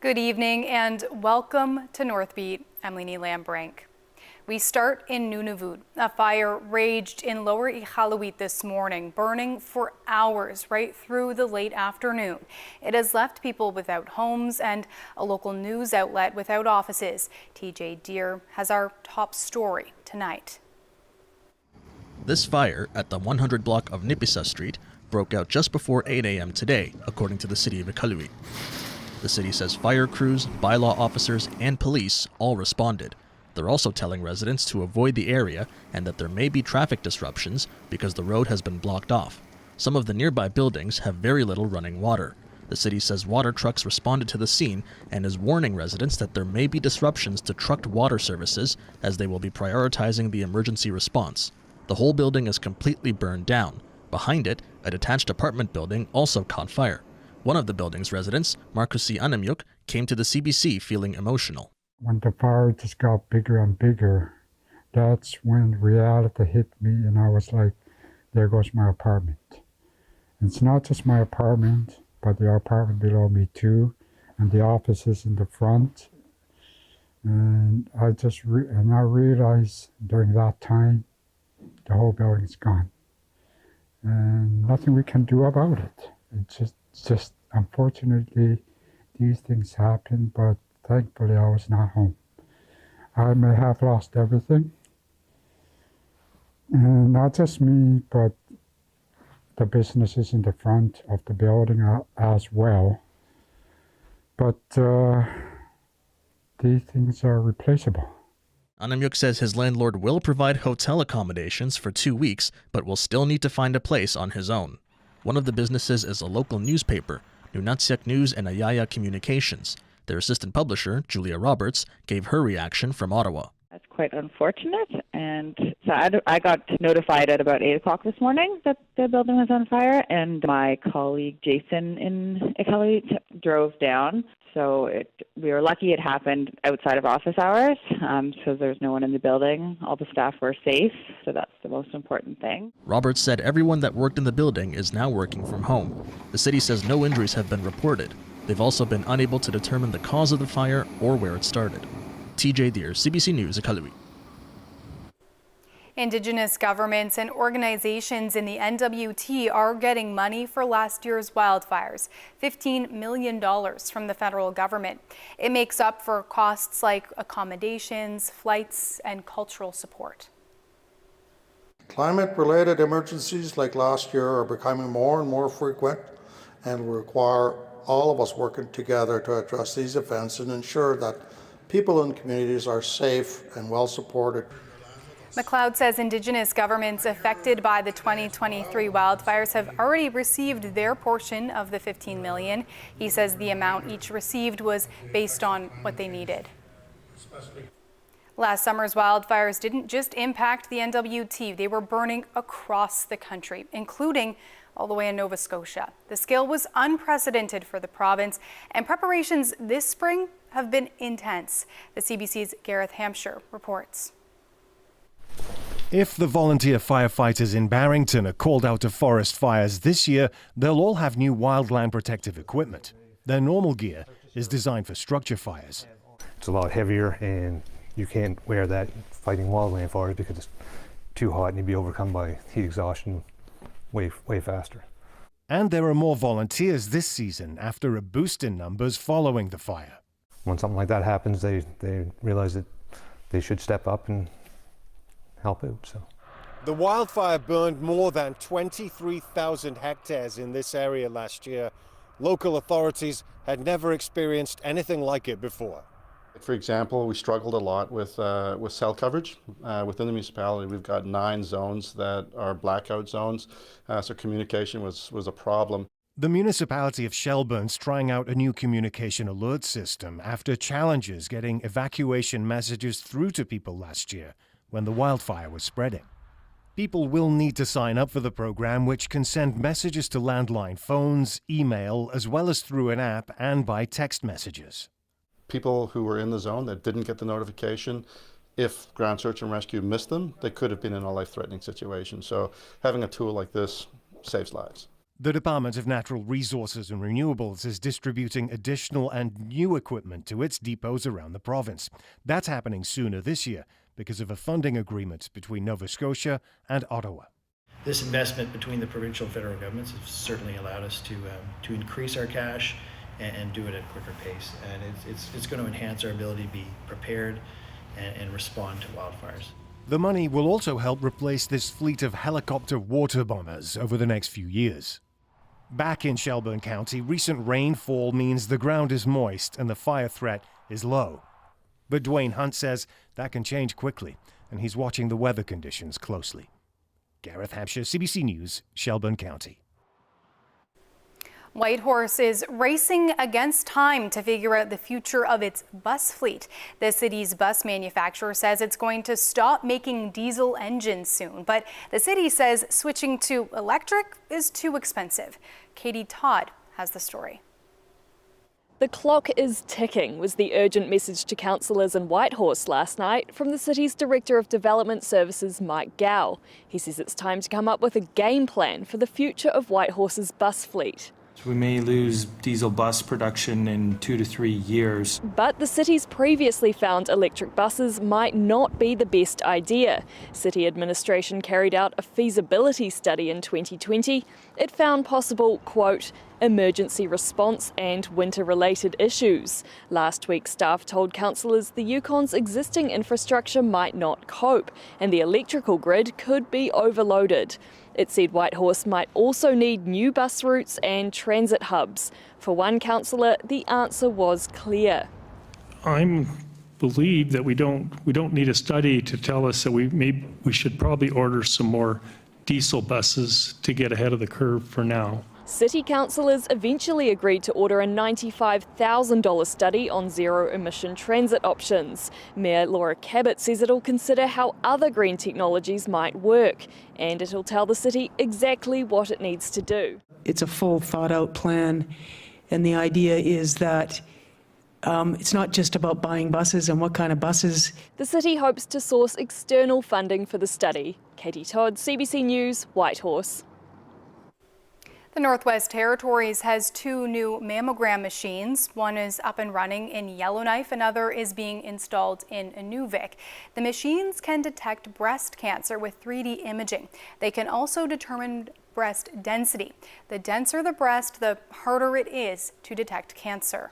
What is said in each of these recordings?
Good evening and welcome to Northbeat. I'm Lainey Lambrank. We start in Nunavut. A fire raged in Lower Iqaluit this morning, burning for hours right through the late afternoon. It has left people without homes and a local news outlet without offices. TJ Deere has our top story tonight. This fire at the 100 block of Nipisa Street broke out just before 8 a.m. today, according to the city of Iqaluit. The city says fire crews, bylaw officers, and police all responded. They're also telling residents to avoid the area and that there may be traffic disruptions because the road has been blocked off. Some of the nearby buildings have very little running water. The city says water trucks responded to the scene and is warning residents that there may be disruptions to trucked water services as they will be prioritizing the emergency response. The whole building is completely burned down. Behind it, a detached apartment building also caught fire. One of the building's residents, Markusi Anamyuk, came to the CBC feeling emotional. When the fire just got bigger and bigger, that's when reality hit me and I was like, there goes my apartment. It's not just my apartment, but the apartment below me too, and the offices in the front. And I realized during that time, the whole building's gone. And nothing we can do about it. It's just unfortunately these things happen, but thankfully I was not home. I may have lost everything, and not just me, but the businesses in the front of the building as well. But these things are replaceable. Anamyuk says his landlord will provide hotel accommodations for 2 weeks, but will still need to find a place on his own. One of the businesses is a local newspaper, Nunatsiaq News and Ayaya Communications. Their assistant publisher, Julia Roberts, gave her reaction from Ottawa. That's quite unfortunate, and so I got notified at about 8 o'clock this morning that the building was on fire, and my colleague Jason in Iqaluit drove down. So we were lucky it happened outside of office hours, so there's no one in the building. All the staff were safe, so that's the most important thing. Roberts said everyone that worked in the building is now working from home. The city says no injuries have been reported. They've also been unable to determine the cause of the fire or where it started. TJ Deere, CBC News, Iqaluit. Indigenous governments and organizations in the NWT are getting money for last year's wildfires, $15 million from the federal government. It makes up for costs like accommodations, flights, and cultural support. Climate-related emergencies like last year are becoming more and more frequent and will require all of us working together to address these events and ensure that people in communities are safe and well supported. McLeod says Indigenous governments affected by the 2023 wildfires have already received their portion of the $15 million. He says the amount each received was based on what they needed. Last summer's wildfires didn't just impact the NWT, they were burning across the country, including all the way in Nova Scotia. The scale was unprecedented for the province, and preparations this spring have been intense. The CBC's Gareth Hampshire reports. If the volunteer firefighters in Barrington are called out to forest fires this year, they'll all have new wildland protective equipment. Their normal gear is designed for structure fires. It's a lot heavier, and you can't wear that fighting wildland fires because it's too hot and you'd be overcome by heat exhaustion way faster. And there are more volunteers this season after a boost in numbers following the fire. When something like that happens, they realize that they should step up and help out. So the wildfire burned more than 23,000 hectares in this area last year. Local authorities had never experienced anything like it before. For example, we struggled a lot with cell coverage. Within the municipality, we've got 9 zones that are blackout zones, so communication was a problem. The municipality of Shelburne's trying out a new communication alert system after challenges getting evacuation messages through to people last year when the wildfire was spreading. People will need to sign up for the program, which can send messages to landline phones, email, as well as through an app and by text messages. People who were in the zone that didn't get the notification, if ground search and rescue missed them, they could have been in a life-threatening situation. So having a tool like this saves lives. The Department of Natural Resources and Renewables is distributing additional and new equipment to its depots around the province. That's happening sooner this year because of a funding agreement between Nova Scotia and Ottawa. This investment between the provincial and federal governments has certainly allowed us to increase our cash and do it at a quicker pace. And it's going to enhance our ability to be prepared and respond to wildfires. The money will also help replace this fleet of helicopter water bombers over the next few years. Back in Shelburne County, recent rainfall means the ground is moist and the fire threat is low. But Dwayne Hunt says that can change quickly, and he's watching the weather conditions closely. Gareth Hampshire, CBC News, Shelburne County. Whitehorse is racing against time to figure out the future of its bus fleet. The city's bus manufacturer says it's going to stop making diesel engines soon, but the city says switching to electric is too expensive. Katie Todd has the story. The clock is ticking was the urgent message to councillors in Whitehorse last night from the city's Director of Development Services, Mike Gow. He says it's time to come up with a game plan for the future of Whitehorse's bus fleet. We may lose diesel bus production in 2 to 3 years. But the city's previously found electric buses might not be the best idea. City administration carried out a feasibility study in 2020. It found possible, quote, emergency response and winter-related issues. Last week, staff told councillors the Yukon's existing infrastructure might not cope and the electrical grid could be overloaded. It said Whitehorse might also need new bus routes and transit hubs. For one councillor, the answer was clear. I believe that we don't need a study to tell us that we should probably order some more diesel buses to get ahead of the curve for now. City councillors eventually agreed to order a $95,000 study on zero-emission transit options. Mayor Laura Cabot says it'll consider how other green technologies might work, and it'll tell the city exactly what it needs to do. It's a full thought-out plan, and the idea is that it's not just about buying buses and what kind of buses. The city hopes to source external funding for the study. Katie Todd, CBC News, Whitehorse. The Northwest Territories has 2 new mammogram machines. One is up and running in Yellowknife, another is being installed in Inuvik. The machines can detect breast cancer with 3D imaging. They can also determine breast density. The denser the breast, the harder it is to detect cancer.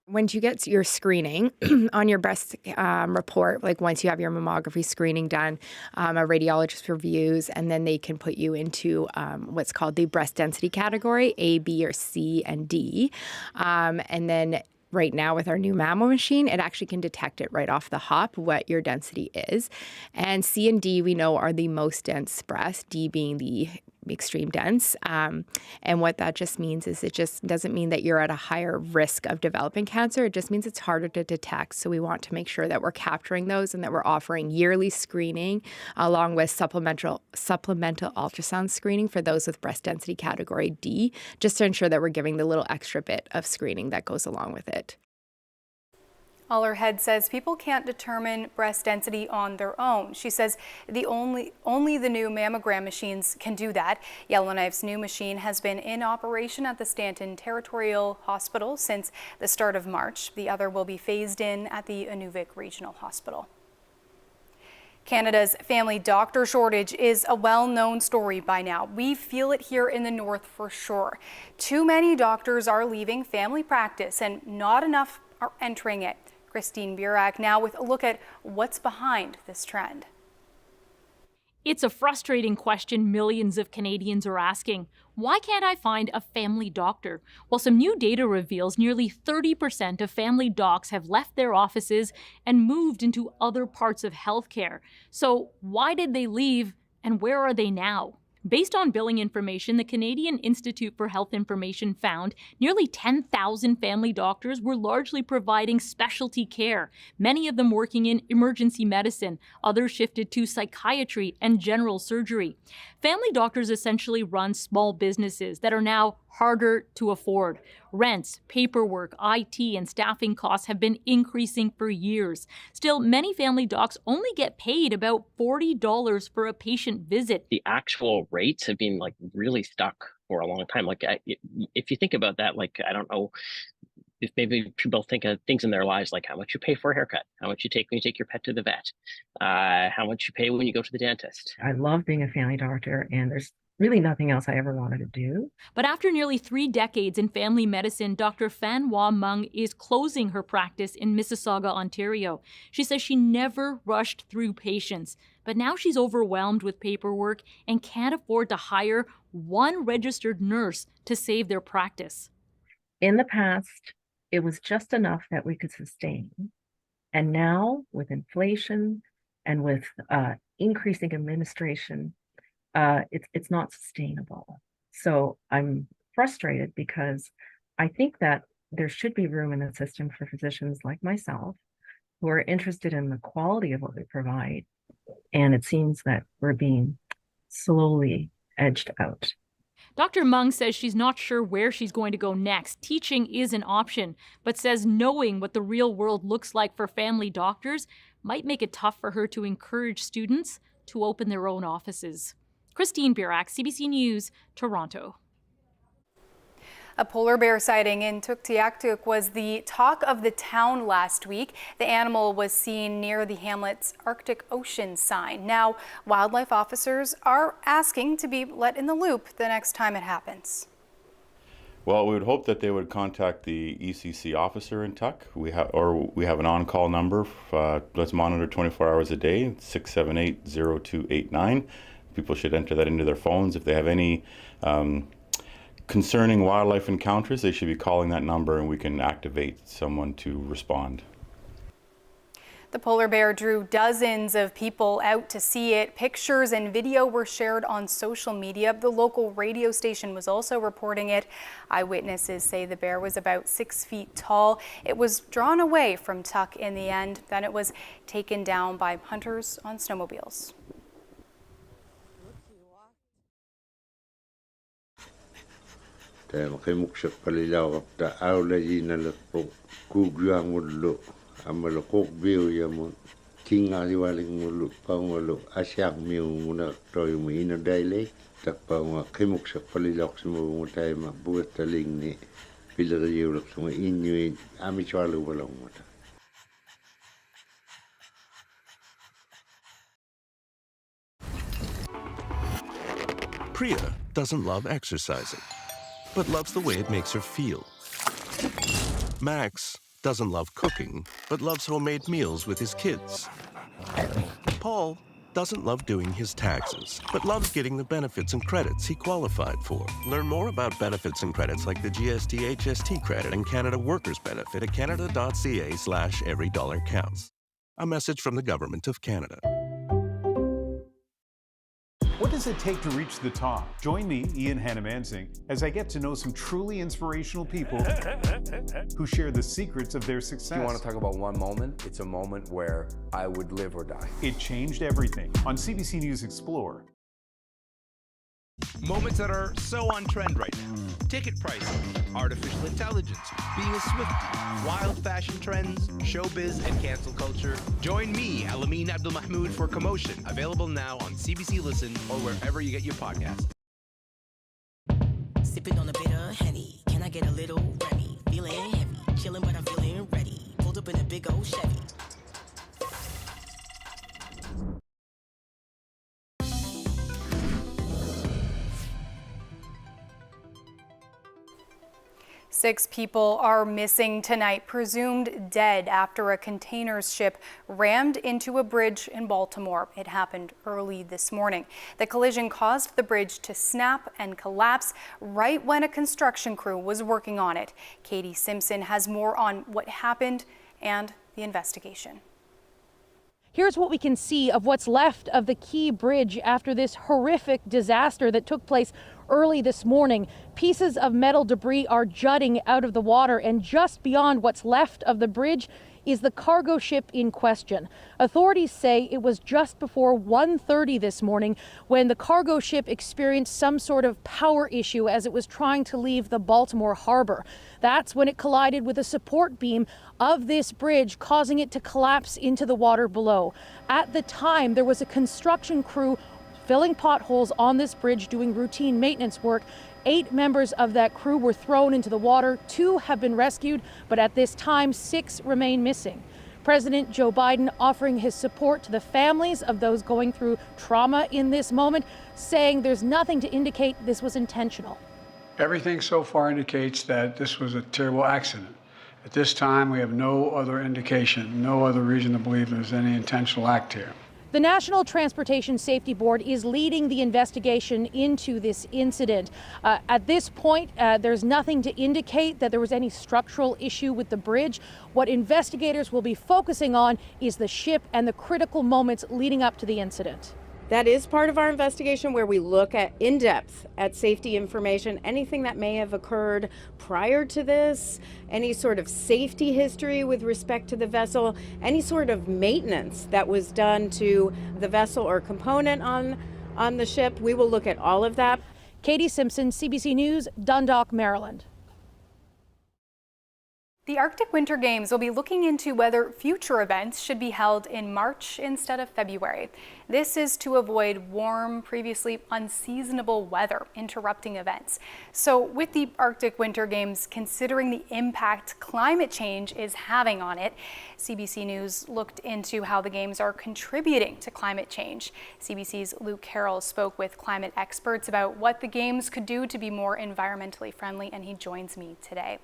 Once you get your screening on your breast report, like once you have your mammography screening done, a radiologist reviews, and then they can put you into what's called the breast density category, A, B, or C, and D. And then right now with our new mammo machine, it actually can detect it right off the hop what your density is. And C and D we know are the most dense breast, D being the extreme dense. And what that just means is it just doesn't mean that you're at a higher risk of developing cancer. It just means it's harder to detect. So we want to make sure that we're capturing those and that we're offering yearly screening along with supplemental ultrasound screening for those with breast density category D, just to ensure that we're giving the little extra bit of screening that goes along with it. Allerhead says people can't determine breast density on their own. She says only the new mammogram machines can do that. Yellowknife's new machine has been in operation at the Stanton Territorial Hospital since the start of March. The other will be phased in at the Inuvik Regional Hospital. Canada's family doctor shortage is a well-known story by now. We feel it here in the north for sure. Too many doctors are leaving family practice and not enough are entering it. Christine Burak now with a look at what's behind this trend. It's a frustrating question millions of Canadians are asking. Why can't I find a family doctor? Well, some new data reveals nearly 30% of family docs have left their offices and moved into other parts of healthcare. So why did they leave and where are they now? Based on billing information, the Canadian Institute for Health Information found nearly 10,000 family doctors were largely providing specialty care, many of them working in emergency medicine. Others shifted to psychiatry and general surgery. Family doctors essentially run small businesses that are now harder to afford. Rents, paperwork, IT, and staffing costs have been increasing for years. Still, many family docs only get paid about $40 for a patient visit. The actual rates have been really stuck for a long time. If you think about that, I don't know if maybe people think of things in their lives like how much you pay for a haircut, how much you take when you take your pet to the vet, how much you pay when you go to the dentist. I love being a family doctor, and there's really nothing else I ever wanted to do. But after nearly 3 decades in family medicine, Dr. Fan Hoa Mung is closing her practice in Mississauga, Ontario. She says she never rushed through patients, but now she's overwhelmed with paperwork and can't afford to hire one registered nurse to save their practice. In the past, it was just enough that we could sustain. And now, with inflation and with increasing administration, it's not sustainable. So I'm frustrated because I think that there should be room in the system for physicians like myself who are interested in the quality of what we provide. And it seems that we're being slowly edged out. Dr. Mung says she's not sure where she's going to go next. Teaching is an option, but says knowing what the real world looks like for family doctors might make it tough for her to encourage students to open their own offices. Christine Birak, CBC News, Toronto. A polar bear sighting in Tuktoyaktuk was the talk of the town last week. The animal was seen near the hamlet's Arctic Ocean sign. Now, wildlife officers are asking to be let in the loop the next time it happens. Well, we would hope that they would contact the ECC officer in Tuk. We have an on-call number that's monitored 24 hours a day, 678-0289. People should enter that into their phones. If they have any concerning wildlife encounters, they should be calling that number and we can activate someone to respond. The polar bear drew dozens of people out to see it. Pictures and video were shared on social media. The local radio station was also reporting it. Eyewitnesses say the bear was about 6 feet tall. It was drawn away from Tuk in the end. Then it was taken down by hunters on snowmobiles. Makimuksak palilaw kapta awla yina lakpo kugyang mulo amalo kokbiyo yamo kinga diwaling mulo pangolo asyang miu muna toy mo ino daily takpa makimuksak palilaw mo mutay mabuhat taling ni pilariyo lak mo inyo amichwalu walang muta. Priya doesn't love exercising, but loves the way it makes her feel. Max doesn't love cooking, but loves homemade meals with his kids. Paul doesn't love doing his taxes, but loves getting the benefits and credits he qualified for. Learn more about benefits and credits like the GST HST credit and Canada Workers Benefit at canada.ca/everydollar-counts. A message from the Government of Canada. What does it take to reach the top? Join me, Ian Hannamansing, as I get to know some truly inspirational people who share the secrets of their success. If you want to talk about one moment, it's a moment where I would live or die. It changed everything on CBC News Explore. Moments that are so on trend right now. Ticket pricing, artificial intelligence, being a Swiftie, wild fashion trends, showbiz, and cancel culture. Join me, Alameen Abdul Mahmood, for Commotion, available now on CBC Listen or wherever you get your podcasts. Sipping on a bit of Henny, can I get a little Remy? Feeling heavy, chilling but I'm feeling ready. Pulled up in a big old Chevy. Six people are missing tonight, presumed dead after a container ship rammed into a bridge in Baltimore. It happened early this morning. The collision caused the bridge to snap and collapse right when a construction crew was working on it. Katie Simpson has more on what happened and the investigation. Here's what we can see of what's left of the Key Bridge after this horrific disaster that took place early this morning. Pieces of metal debris are jutting out of the water, and just beyond what's left of the bridge, is the cargo ship in question. Authorities say it was just before 1:30 this morning when the cargo ship experienced some sort of power issue as it was trying to leave the Baltimore harbor. That's when it collided with a support beam of this bridge, causing it to collapse into the water below. At the time, there was a construction crew filling potholes on this bridge doing routine maintenance work. 8 members of that crew were thrown into the water. 2 have been rescued, but at this time, 6 remain missing. President Joe Biden offering his support to the families of those going through trauma in this moment, saying there's nothing to indicate this was intentional. Everything so far indicates that this was a terrible accident. At this time, we have no other indication, no other reason to believe there's any intentional act here. The National Transportation Safety Board is leading the investigation into this incident. At this point, there's nothing to indicate that there was any structural issue with the bridge. What investigators will be focusing on is the ship and the critical moments leading up to the incident. That is part of our investigation, where we look at in depth at safety information, anything that may have occurred prior to this, any sort of safety history with respect to the vessel, any sort of maintenance that was done to the vessel or component on the ship. We will look at all of that. Katie Simpson, CBC News, Dundalk, Maryland. The Arctic Winter Games will be looking into whether future events should be held in March instead of February. This is to avoid warm, previously unseasonable weather interrupting events. So with the Arctic Winter Games considering the impact climate change is having on it, CBC News looked into how the Games are contributing to climate change. CBC's Luke Carroll spoke with climate experts about what the Games could do to be more environmentally friendly, and he joins me today.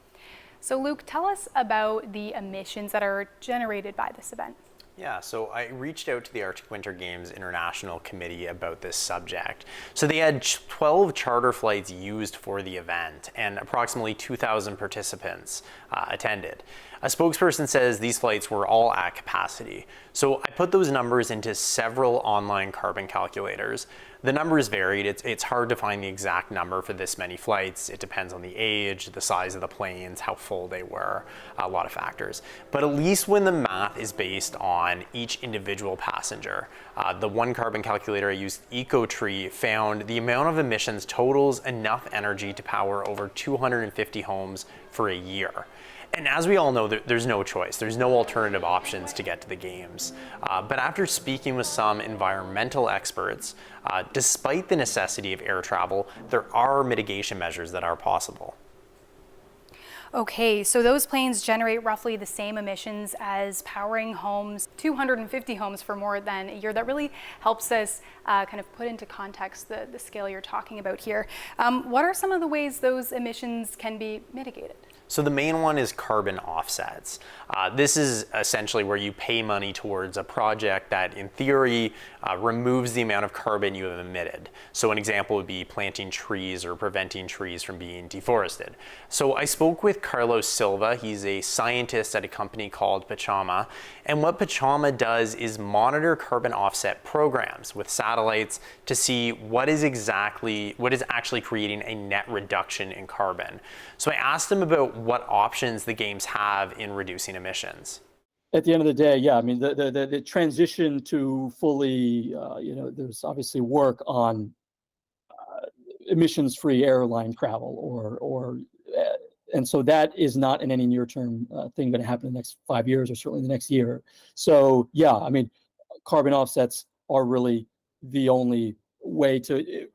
So Luke, tell us about the emissions that are generated by this event. Yeah, so I reached out to the Arctic Winter Games International Committee about this subject. So they had 12 charter flights used for the event, and approximately 2,000 participants attended. A spokesperson says these flights were all at capacity. So I put those numbers into several online carbon calculators. The numbers varied. It's hard to find the exact number for this many flights. It depends on the age, the size of the planes, how full they were, a lot of factors. But at least when the math is based on each individual passenger, the one carbon calculator I used, EcoTree, found the amount of emissions totals enough energy to power over 250 homes for a year. And as we all know, there's no choice. There's no alternative options to get to the Games. But after speaking with some environmental experts, despite the necessity of air travel, there are mitigation measures that are possible. Okay, so those planes generate roughly the same emissions as powering homes, 250 homes for more than a year. That really helps us kind of put into context the scale you're talking about here. What are some of the ways those emissions can be mitigated? So the main one is carbon offsets. This is essentially where you pay money towards a project that, in theory, removes the amount of carbon you have emitted. So an example would be planting trees or preventing trees from being deforested. So I spoke with Carlos Silva. He's a scientist at a company called Pachama. And what Pachama does is monitor carbon offset programs with satellites to see what is actually creating a net reduction in carbon. So I asked him about what options the Games have in reducing emissions. At the end of the day, yeah, I mean, the transition to fully, there's obviously work on emissions-free airline travel, and so that is not in any near-term thing going to happen in the next 5 years or certainly the next year. So yeah, I mean, carbon offsets are really the only way to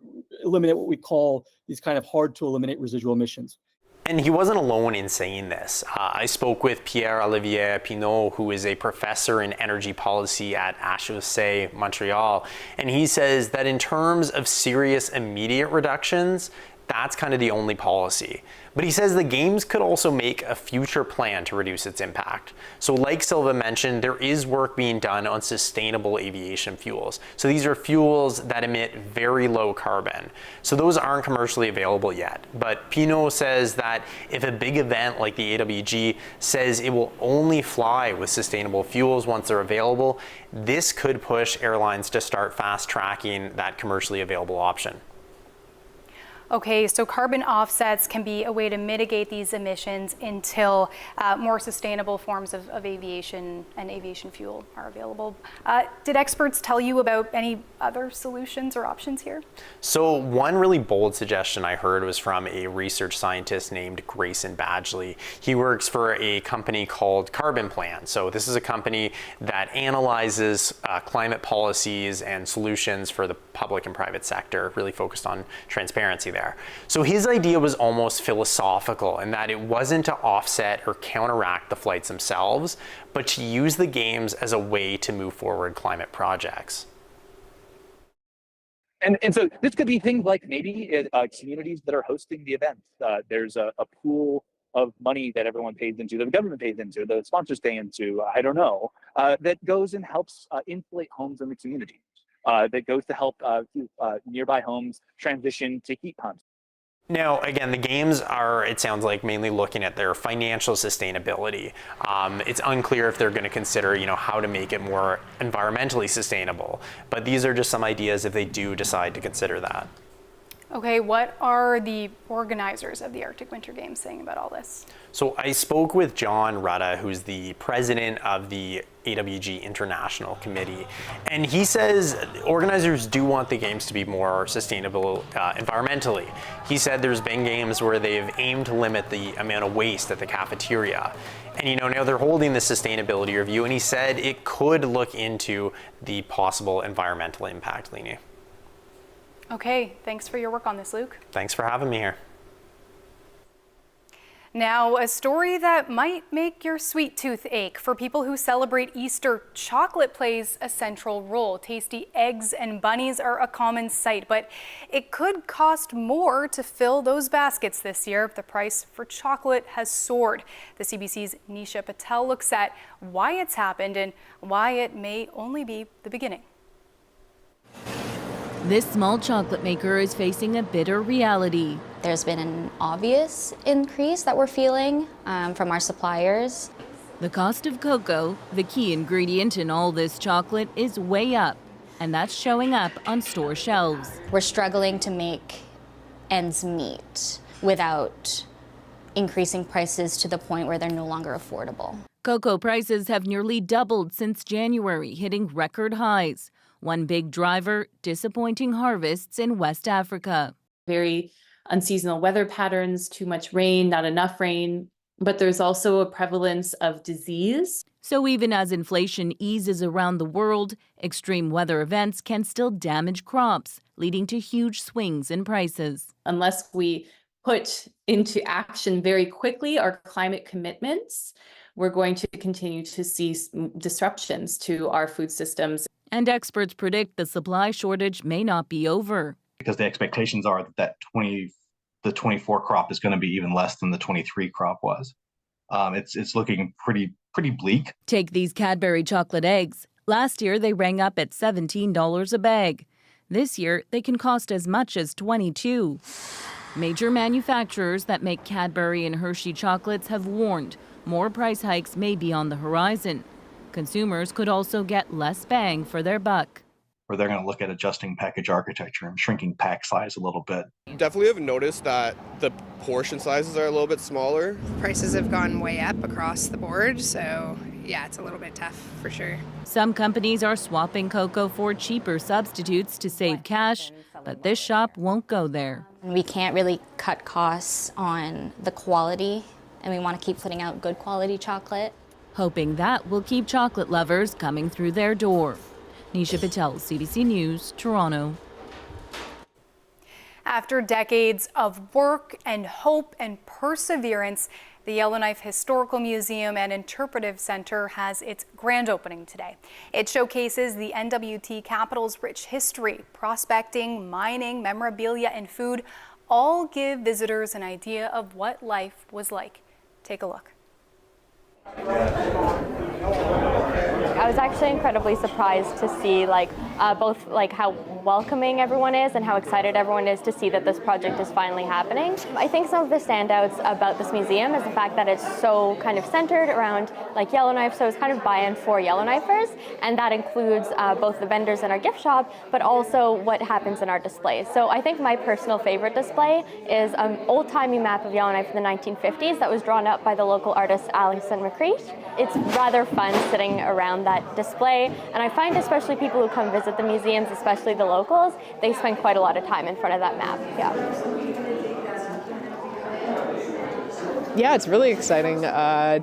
eliminate what we call these kind of hard-to-eliminate residual emissions. And he wasn't alone in saying this. I spoke with Pierre-Olivier Pinault, who is a professor in energy policy at HEC Montreal, and he says that in terms of serious immediate reductions, that's kind of the only policy. But he says the Games could also make a future plan to reduce its impact. So like Silva mentioned, there is work being done on sustainable aviation fuels. So these are fuels that emit very low carbon. So those aren't commercially available yet. But Pinault says that if a big event like the AWG says it will only fly with sustainable fuels once they're available, this could push airlines to start fast tracking that commercially available option. Okay, so carbon offsets can be a way to mitigate these emissions until more sustainable forms of aviation and aviation fuel are available. Did experts tell you about any other solutions or options here? So one really bold suggestion I heard was from a research scientist named Grayson Badgley. He works for a company called Carbon Plan. So this is a company that analyzes climate policies and solutions for the public and private sector, really focused on transparency there. So his idea was almost philosophical in that it wasn't to offset or counteract the flights themselves, but to use the games as a way to move forward climate projects. And so this could be things like maybe communities that are hosting the events. There's a pool of money that everyone pays into, that the government pays into, the sponsors pay into, I don't know, that goes and helps insulate homes in the community. That goes to help nearby homes transition to heat pumps. Now, again, the games are, it sounds like, mainly looking at their financial sustainability. It's unclear if they're going to consider, how to make it more environmentally sustainable. But these are just some ideas if they do decide to consider that. Okay, what are the organizers of the Arctic Winter Games saying about all this? So I spoke with John Rutta, who's the president of the AWG International Committee, and he says organizers do want the games to be more sustainable environmentally. He said there's been games where they've aimed to limit the amount of waste at the cafeteria. And now they're holding the sustainability review, and he said it could look into the possible environmental impact, Leni. Okay, thanks for your work on this, Luke. Thanks for having me here. Now, a story that might make your sweet tooth ache. For people who celebrate Easter, chocolate plays a central role. Tasty eggs and bunnies are a common sight, but it could cost more to fill those baskets this year. The price for chocolate has soared. The CBC's Nisha Patel looks at why it's happened and why it may only be the beginning. This small chocolate maker is facing a bitter reality. There's been an obvious increase that we're feeling from our suppliers. The cost of cocoa, the key ingredient in all this chocolate, is way up, and that's showing up on store shelves. We're struggling to make ends meet without increasing prices to the point where they're no longer affordable. Cocoa prices have nearly doubled since January, hitting record highs. One big driver, disappointing harvests in West Africa. Very unseasonal weather patterns, too much rain, not enough rain, but there's also a prevalence of disease. So even as inflation eases around the world, extreme weather events can still damage crops, leading to huge swings in prices. Unless we put into action very quickly our climate commitments, we're going to continue to see disruptions to our food systems. And experts predict the supply shortage may not be over. Because the expectations are that the 24 crop is going to be even less than the 23 crop was. It's looking pretty bleak. Take these Cadbury chocolate eggs. Last year, they rang up at $17 a bag. This year, they can cost as much as $22. Major manufacturers that make Cadbury and Hershey chocolates have warned more price hikes may be on the horizon. Consumers could also get less bang for their buck. Or they're going to look at adjusting package architecture and shrinking pack size a little bit. Definitely have noticed that the portion sizes are a little bit smaller. Prices have gone way up across the board, so yeah, it's a little bit tough for sure. Some companies are swapping cocoa for cheaper substitutes to save cash, but this shop won't go there. We can't really cut costs on the quality, and we want to keep putting out good quality chocolate. Hoping that will keep chocolate lovers coming through their door. Nisha Patel, CBC News, Toronto. After decades of work and hope and perseverance, the Yellowknife Historical Museum and Interpretive Center has its grand opening today. It showcases the NWT capital's rich history. Prospecting, mining, memorabilia, and food all give visitors an idea of what life was like. Take a look. I was actually incredibly surprised to see both how welcoming everyone is and how excited everyone is to see that this project is finally happening. I think some of the standouts about this museum is the fact that it's so kind of centered around Yellowknife, so it's kind of buy-in for Yellowknifers, and that includes both the vendors in our gift shop, but also what happens in our displays. So I think my personal favorite display is an old-timey map of Yellowknife in the 1950s that was drawn up by the local artist Alison McCreesh. It's rather fun sitting around that display, and I find especially people who come visit the museums, especially the locals, they spend quite a lot of time in front of that map. Yeah, it's really exciting I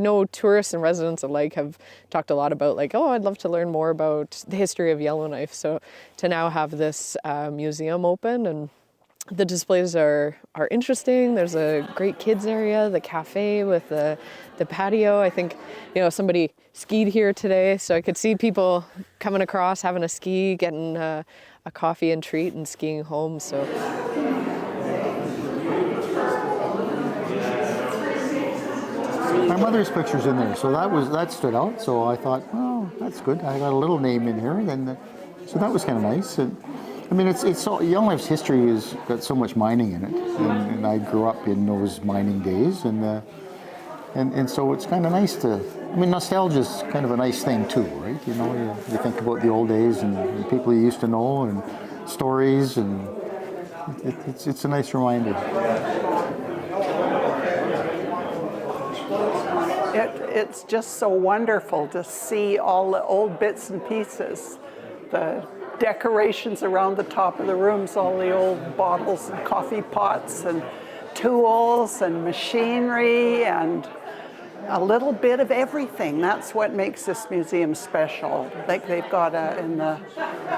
know tourists and residents alike have talked a lot about oh, I'd love to learn more about the history of Yellowknife. So to now have this museum open, and the displays are interesting. There's a great kids area, the cafe with the patio. I think, somebody skied here today, so I could see people coming across, having a ski, getting a coffee and treat and skiing home. So. My mother's picture's in there, so that stood out. So I thought, oh, that's good. I got a little name in here, so that was kind of nice. And I mean, it's all, Yellowknife's history has got so much mining in it, and I grew up in those mining days, and so it's kind of nice to. I mean, nostalgia's kind of a nice thing too, right? You think about the old days and people you used to know and stories, and it's a nice reminder. It's just so wonderful to see all the old bits and pieces, the decorations around the top of the rooms, all the old bottles and coffee pots and tools and machinery and a little bit of everything. That's what makes this museum special. Like they've got in the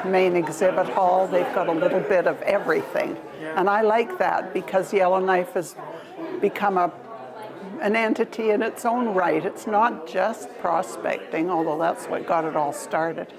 main exhibit hall, they've got a little bit of everything. And I like that because Yellowknife has become an entity in its own right. It's not just prospecting, although that's what got it all started.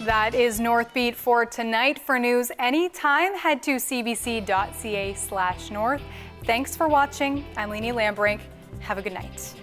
That is Northbeat for tonight. For news anytime, head to cbc.ca/north. Thanks for watching. I'm Leanie Lambrink. Have a good night.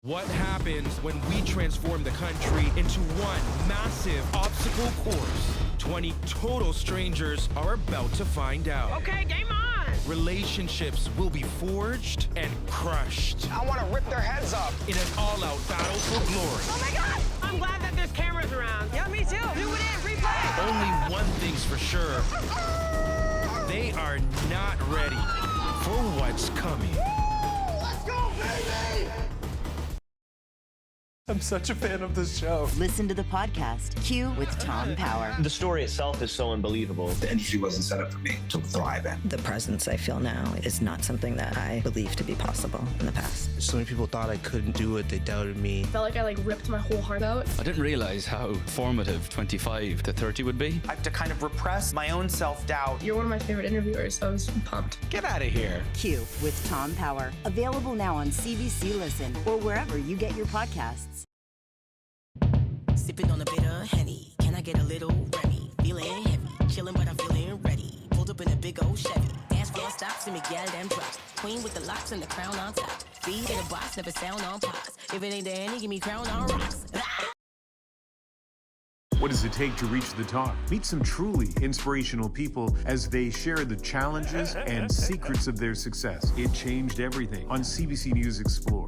What happens when we transform the country into one massive obstacle course? 20 total strangers are about to find out. Okay, game on! Relationships will be forged and crushed. I want to rip their heads up. In an all-out battle for glory. Oh my God! I'm glad that there's cameras around. Yeah, me too. Do it in, replay. Only one thing's for sure. They are not ready for what's coming. Let's go, baby! I'm such a fan of this show. Listen to the podcast Q with Tom Power. The story itself is so unbelievable. The industry wasn't set up for me to thrive in. The presence I feel now is not something that I believed to be possible in the past. So many people thought I couldn't do it. They doubted me. Felt like I ripped my whole heart out. I didn't realize how formative 25 to 30 would be. I have to kind of repress my own self-doubt. You're one of my favorite interviewers, so I was pumped. Get out of here. Q with Tom Power. Available now on CBC Listen or wherever you get your podcasts. Sipping on a bit of Henny. Can I get a little Remy? Feeling heavy. Chilling, but I'm feeling ready. Pulled up in a big old Chevy. Dance floor stops and Miguel them drops. Queen with the locks and the crown on top. Feet in a box, never sound on pops. If it ain't the Henny, give me crown on rocks. What does it take to reach the top? Meet some truly inspirational people as they share the challenges and secrets of their success. It changed everything on CBC News Explore.